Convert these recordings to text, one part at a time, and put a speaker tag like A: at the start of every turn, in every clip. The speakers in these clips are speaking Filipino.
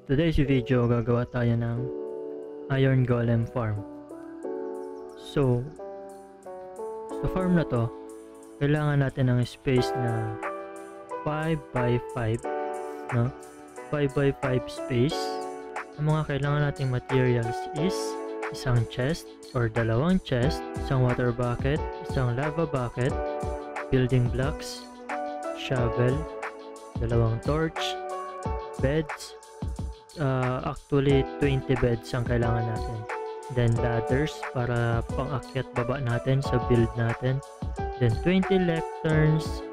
A: Today's video, gagawa tayo ng Iron Golem farm. So, sa farm na to, kailangan natin ng space na 5x5, no? 5x5 space. Ang mga kailangan nating materials is isang chest or dalawang chest, isang water bucket, isang lava bucket, building blocks, shovel, dalawang torch, beds. Actually 20 beds ang kailangan natin, then ladders para pang-akyat baba natin sa build natin, then 20 lecterns,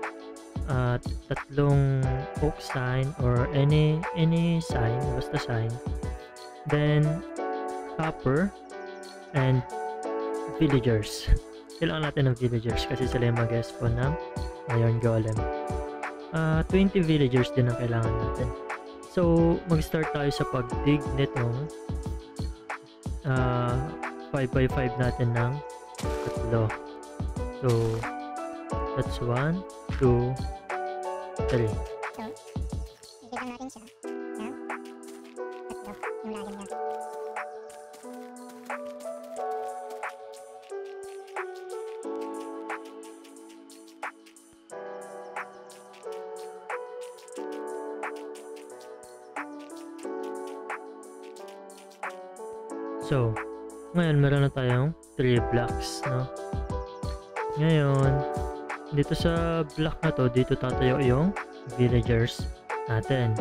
A: tatlong oak sign or any sign, basta sign, then copper and villagers. Kailangan natin ng villagers kasi sila yung mag-spawn ng Iron Golem. 20 villagers din ang kailangan natin. So, mag-start tayo sa pag-dig nitong 5x5 natin ng tatlo. So, that's 1, 2, 3.
B: So, ibigyan natin siya ng tatlo, yung lalim niya.
A: So, ngayon meron na tayong 3 blocks, no? Ngayon, dito sa block na to, dito tatayo yung villagers natin.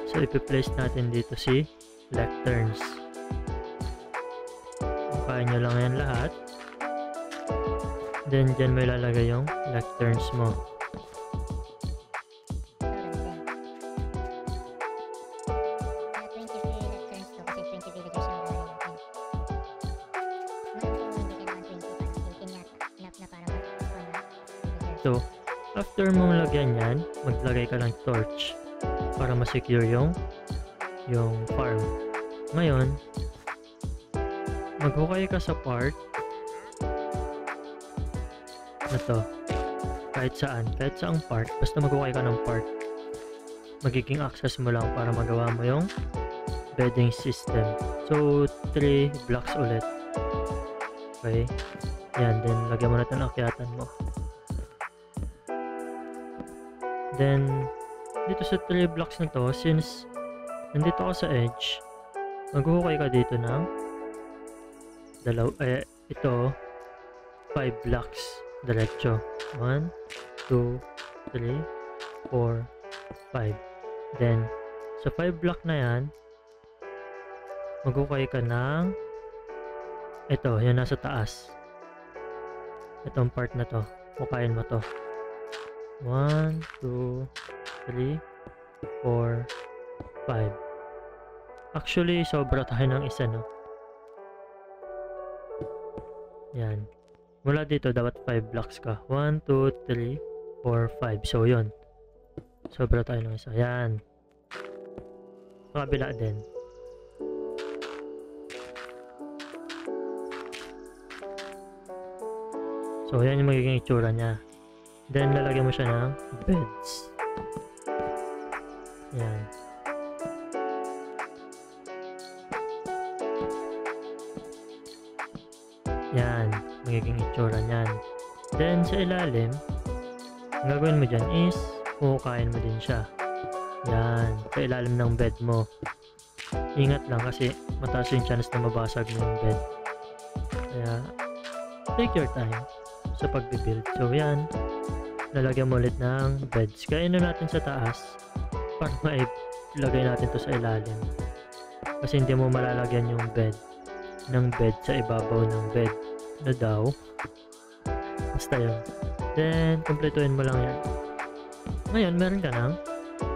A: So, ipi-place natin dito si lecterns. Bukain nyo lang yan lahat. Then, dyan may lalagay yung lecterns mo. So, after mong lagyan yan, maglagay ka ng torch para ma-secure yung farm. Ngayon, maghukay ka sa part na to. Kahit saang part, basta maghukay ka ng part. Magiging access mo lang para magawa mo yung bedding system. So, 3 blocks ulit. Okay? Yan, then lagyan mo natin ang akyatan mo. Then, dito sa 3 blocks na to, since nandito ka sa edge, maghuhukay ka dito ng ito 5 blocks diretso. 1, 2, 3, 4, 5. Then, sa 5 block na yan, maghukay ka ng ito, yung nasa taas. Itong part na to, hukayin mo to. 1, 2, 3, 4, 5. Actually, sobra tayo ng isa, no? Yan. Mula dito, dapat 5 blocks ka. 1, 2, 3, 4, 5. So, yun. Sobra tayo ng isa. Yan. Kabila din. So, yan yung magiging itsura niya. Then, lalagyan mo siya ng beds. Yan. Yan. Magiging itsura niyan. Then, sa ilalim, ang gagawin mo dyan is, huhukayin mo din siya. Yan. Sa ilalim ng bed mo. Ingat lang kasi mataas yung chance na mabasag mo yung bed. Kaya, take your time sa pag-build. So, yan. Lalagyan mo ulit ng beds. Kainin natin sa taas para mailagay natin to sa ilalim. Kasi hindi mo malalagyan yung bed sa ibabaw ng bed. Na daw. Basta yun. Then, kumpletuhin mo lang yan. Ngayon, meron ka ng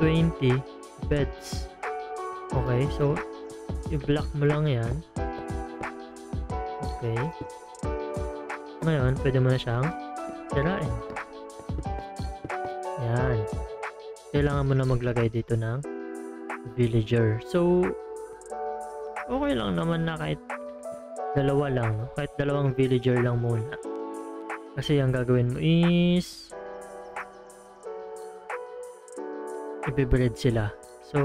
A: 20 beds. Okay, so i-block mo lang yan. Okay. Ngayon, pwede mo na siyang sirain. Yan. Kailangan mo na maglagay dito ng villager. So, okay lang naman na kahit dalawa lang. Kahit dalawang villager lang muna. Kasi ang gagawin mo is ibibreed sila. So,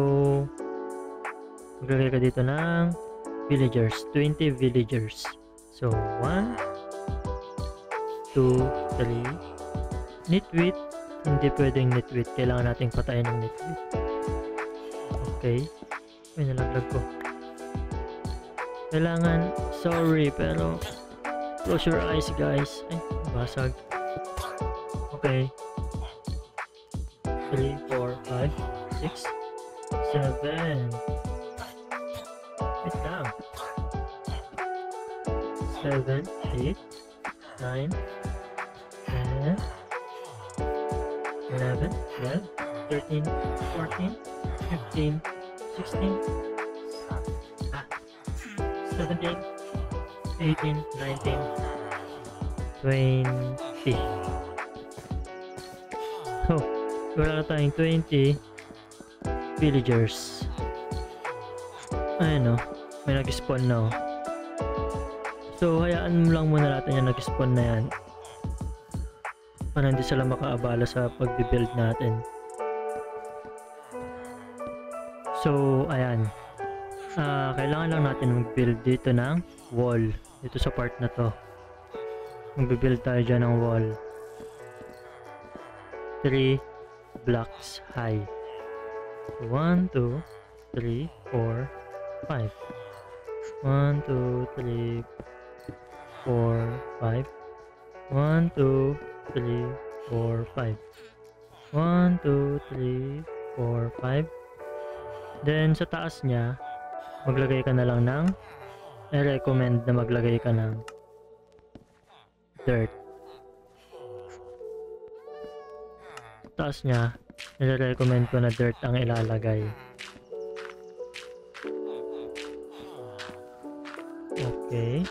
A: Maglagay ka dito ng villagers, 20 villagers. So 1, 2, 3. Nitwit, hindi pwedeng nitwit, kailangan nating patayin ng nitwit. Okay, may nalaglag ko. Kailangan, sorry, pero close your eyes guys. Ay, basag. Okay, 3, 4, 5, 6, 7. Wait lang. 7, 8, 9, 10, 11, 12, 13, 14, 15, 16, 17, 18, 19, 20. Oh, wala na tayong 20 villagers. Ayan o, may nag-spawn na o. So, hayaan mo lang muna natin yung nag-spawn na yan. Para hindi sila makaabala sa pag-build natin. So, ayan. Kailangan lang natin mag-build dito ng wall. Dito sa part na to. Mag-build tayo dyan ng wall. 3 blocks high. 1, 2, 3, 4, 5. 1, 2, 3, 4, 5. 1, 2, 3, 4, 5. 1, 2, 3, 4, 5. Then sa taas niya, maglagay ka na lang ng, I-recommend na maglagay ka ng dirt. Taas niya, i-recommend ko na dirt ang ilalagay. Okay.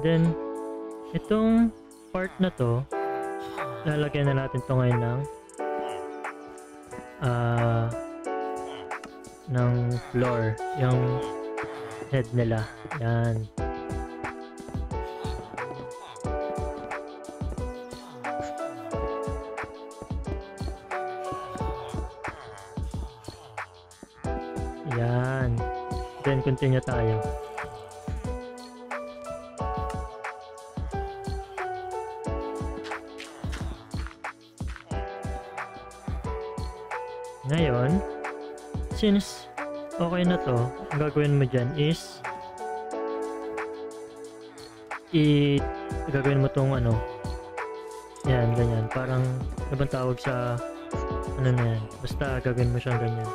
A: Then, itong part na to, lalagyan na natin to ngayon ng floor, yung head nila. Yan. Yan. Then, continue tayo. Ngayon, since okay na to, ang gagawin mo dyan is gagawin mo tong ano, yan, ganyan, parang ano bang tawag sa ano na yan, basta gagawin mo siyang ganyan,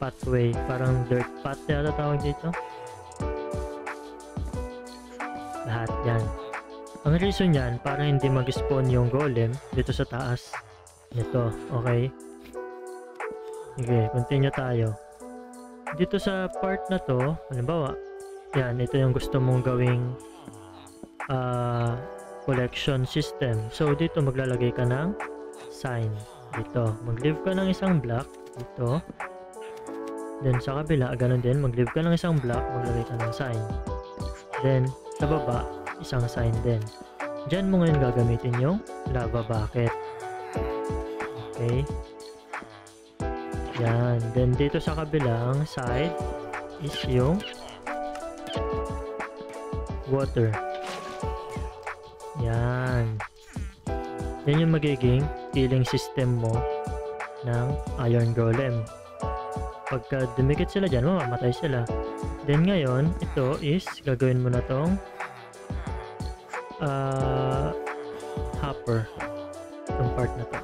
A: pathway, parang dirt path yata tawag dito, lahat yan. Ang reason yan, para hindi mag-spawn yung golem dito sa taas nito. Okay, sige, continue tayo. Dito sa part na to, halimbawa, yan, ito yung gusto mong gawing collection system. So dito maglalagay ka ng sign. Dito, mag-leave ka ng isang block dito. Then sa kabila, ganun din, mag-leave ka ng isang block, maglagay ka ng sign. Then sa baba, isang sign din. Diyan mo ngayon gagamitin yung lava bucket. Okay. Yan. Then dito sa kabilang side is yung water. Yan. Yan yung magiging killing system mo ng iron golem. Pagka dumikit sila dyan, mamamatay sila. Then ngayon, ito is gagawin mo na tong hopper. Itong part na to.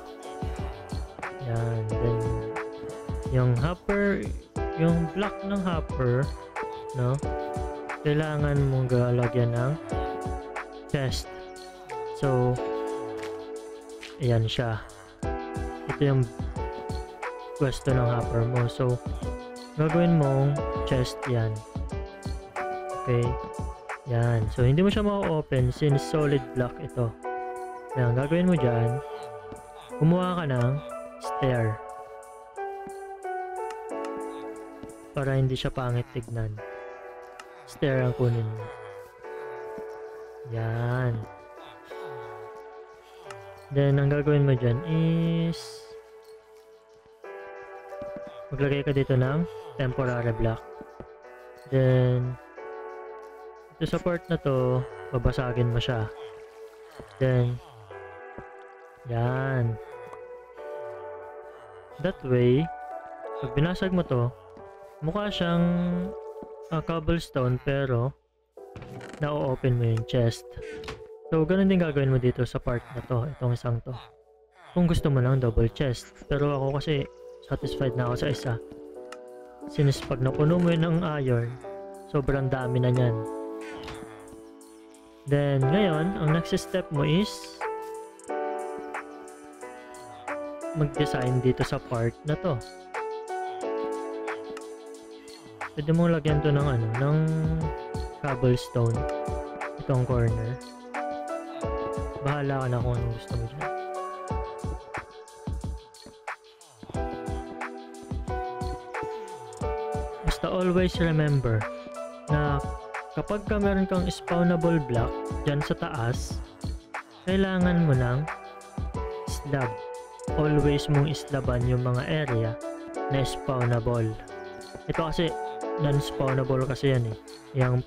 A: Yan. Then yung hopper, yung block ng hopper, no, kailangan mong galagyan ng chest. So ayan siya, ito yung pwesto ng hopper mo. So gagawin mong chest yan. Okay, yan. So hindi mo siya ma-open since solid block ito. Yan, gagawin mo dyan, kumuha ka ng stair para hindi siya pangit tignan. Stair ang kunin mo. Yan. Then ang gagawin mo dyan is maglagay ka dito ng temporary block. Then, ito sa part na to, babasagin mo siya. Then, yan. That way, pag binasag mo to, mukha siyang cobblestone pero na-open mo yung chest. So, ganun din gagawin mo dito sa part na to, itong isang to. Kung gusto mo ng double chest. Pero ako kasi, satisfied na ako sa isa. Since pag napuno mo yun ng iron, sobrang dami na nyan. Then, ngayon, ang next step mo is mag-design dito sa part na to. Pwede mong lagyan to ng ng cobblestone. Itong corner. Bahala ka na kung anong gusto mo dyan. Basta always remember na kapag meron kang spawnable block dyan sa taas, kailangan mo ng slab. Always mong islaban yung mga area na spawnable. Ito kasi non-spawnable kasi yan eh. Yung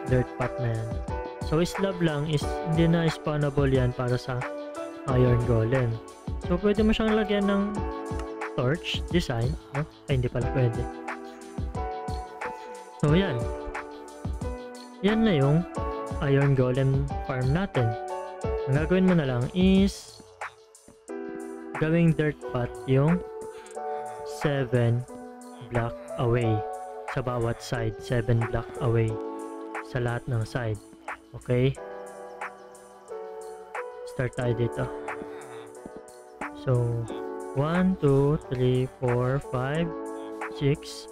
A: dirt path na yan. So slab lang is hindi na spawnable yan para sa iron golem. So pwede mo siyang lagyan ng torch design, no? Ay hindi pala pwede. So yan. Yan na yung iron golem farm natin. Ang gagawin mo na lang is gawing dirt path yung 7 block away sa bawat side. 7 block away sa lahat ng side. Okay? Start tayo dito. So 1, 2, 3, 4, 5, 6,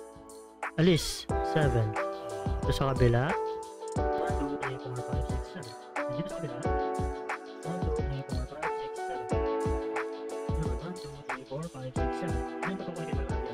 A: alis 7. Ito sa kabila 1, 2, 3, 4, 5, 6, 7. Dito sa kabila 1, 2, 3, 4, 5, 6, 7. 1, 2, 3, 4, 5, 6, 7. Ano ito kung hindi lang yan?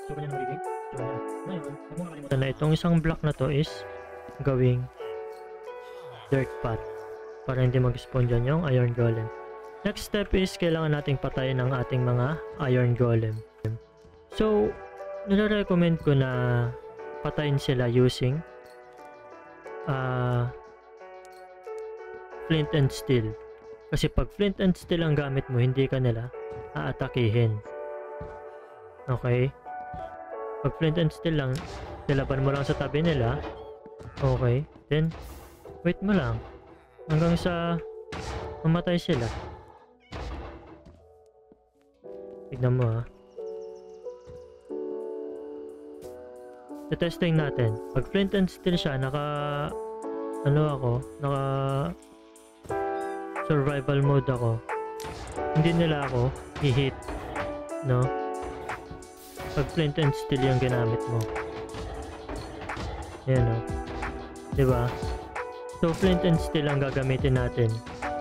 A: So, ganyan magiging. So, ngayon, huwag mo makalimutan na itong isang block na to is gawing dirt path para hindi mag-spawn dyan yung iron golem. Next step is kailangan nating patayin ang ating mga iron golem. So, nire-recommend ko na patayin sila using flint and steel. Kasi pag flint and steel ang gamit mo, hindi ka nila aatakihin. Okay? Pag flint and steel lang, nilaban mo lang sa tabi nila. Okay? Then, wait mo lang hanggang sa mamatay sila. Tignan mo ha. Testing natin. Pag flint and steel siya, naka survival mode ako. Hindi nila ako i-hit, no? Pag flint and steel yung ginamit mo. Yan o. Diba? So flint and steel ang gagamitin natin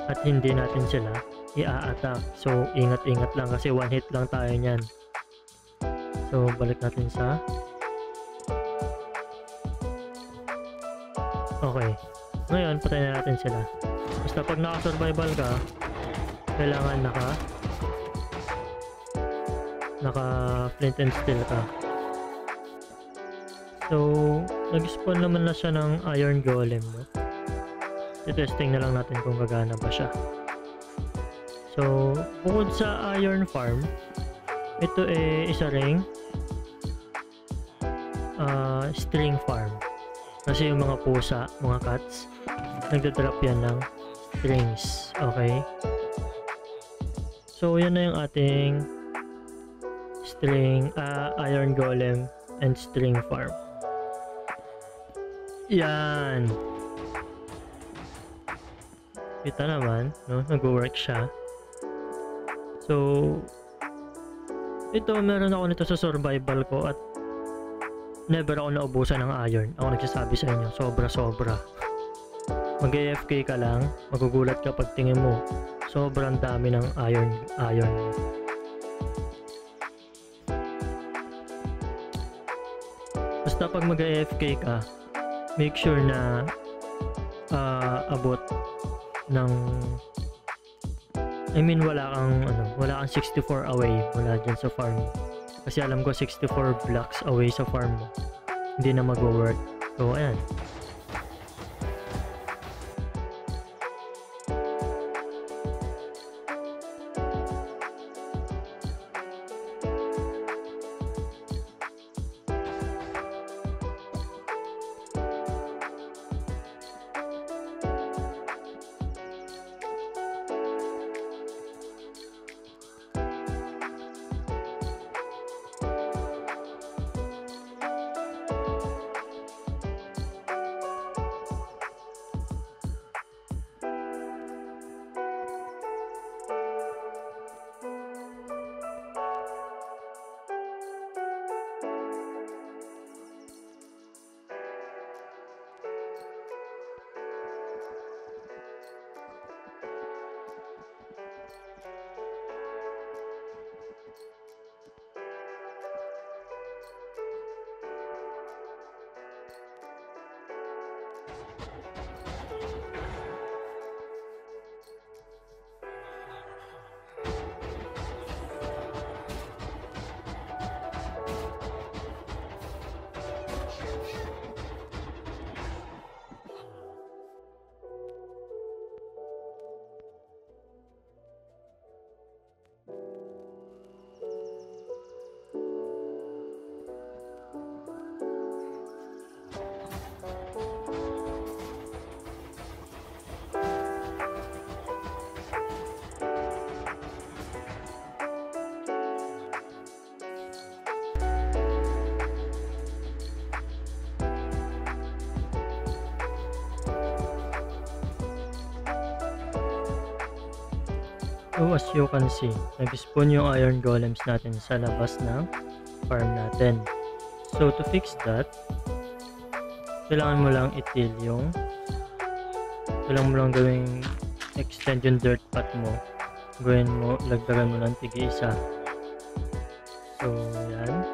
A: at hindi natin sila i-a-attack. So ingat-ingat lang kasi one hit lang tayo nyan. So balik natin sa okay. Ngayon patayin na natin sila. Basta pag naka-survival ka, kailangan naka flint and steel ka. So nag-spawn naman na siya ng iron golem, no? I-testing na lang natin kung gagana ba siya. So bukod sa iron farm, ito isa ring string farm. Kasi yung mga pusa, mga cats, nagdadrop yan ng strings. Okay? So, yan na yung ating string, iron golem and string farm. Yan. Kita naman, no? Nag-work siya. So, ito, meron ako nito sa survival ko at never ako naubusan ng iron. Ako nagsasabi sa inyo, sobra-sobra. Mag-AFK ka lang, magugulat ka pag tingin mo, sobrang dami ng iron. Basta pag mag-AFK ka, make sure na abot ng wala kang 64 away mula dyan sa farm. Kasi alam ko 64 blocks away sa farm mo. Hindi na mag-work. So, ayan. So as you can see, nag-spawn yung iron golems natin sa labas ng farm natin. So to fix that, kailangan mo lang i-till yung kailangan mo lang gawing extend yung dirt path mo. Gawin mo, lagdagan mo ng tig-isa. So yan.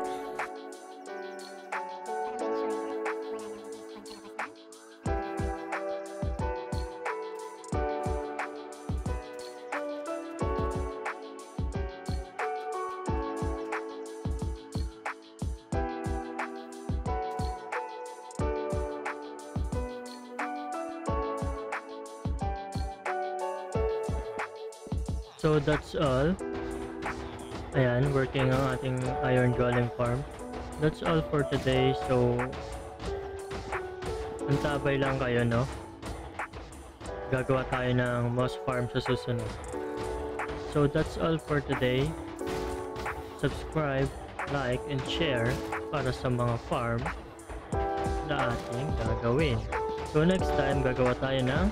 A: So that's all. Ayan, working ang ating iron golem farm. That's all for today. So antabay lang kayo, no? Gagawa tayo ng moss farm sa susunod. So that's all for today. Subscribe, like, and share para sa mga farm na ating gagawin. So next time, gagawa tayo ng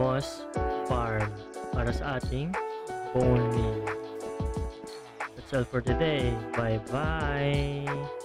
A: moss farm para sa ating bone meal. That's all for today. Bye bye.